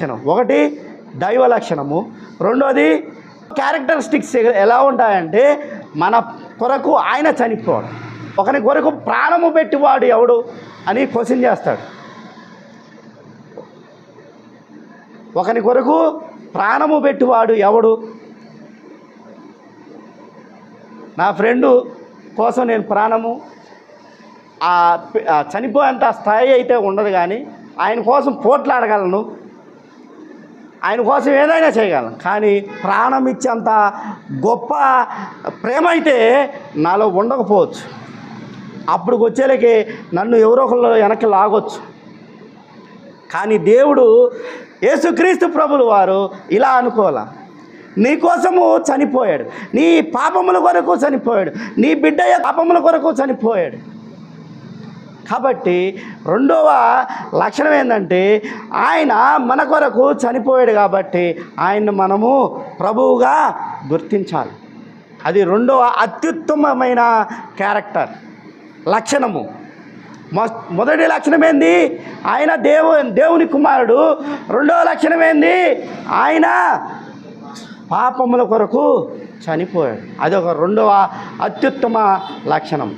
లక్షణం. ఒకటి దైవ లక్షణము, రెండోది క్యారెక్టరిస్టిక్స్ ఎలా ఉంటాయంటే మన కొరకు ఆయన చనిపోవడం. ఒకరి కొరకు ప్రాణము పెట్టివాడు ఎవడు అని క్వశ్చన్ చేస్తాడు. ఒకరి కొరకు ప్రాణము పెట్టివాడు ఎవడు? నా ఫ్రెండు కోసం నేను ప్రాణము చనిపోయేంత స్థాయి అయితే ఉండదు, కానీ ఆయన కోసం పోట్లాడగలను, ఆయన కోసం ఏదైనా చేయగలను. కానీ ప్రాణం ఇచ్చేంత గొప్ప ప్రేమ అయితే నాలో ఉండకపోవచ్చు. అప్పుడు వచ్చేలకి నన్ను ఎవరో ఒకళ్ళు వెనక్కి లాగొచ్చు. కానీ దేవుడు యేసుక్రీస్తు ప్రభులు వారు ఇలా అనుకోవాల, నీ కోసము చనిపోయాడు, నీ పాపముల కొరకు చనిపోయాడు, నీ బిడ్డ పాపముల కొరకు చనిపోయాడు. కాబట్టి రెండవ లక్షణం ఏంటంటే ఆయన మన కొరకు చనిపోయాడు కాబట్టి ఆయన్ని మనము ప్రభువుగా గుర్తించాలి. అది రెండవ అత్యుత్తమమైన క్యారెక్టర్ లక్షణము. మొదటి లక్షణం ఏంది? ఆయన దేవుని కుమారుడు. రెండవ లక్షణం ఏంది? ఆయన పాపముల కొరకు చనిపోయాడు. అది ఒక రెండవ అత్యుత్తమ లక్షణం.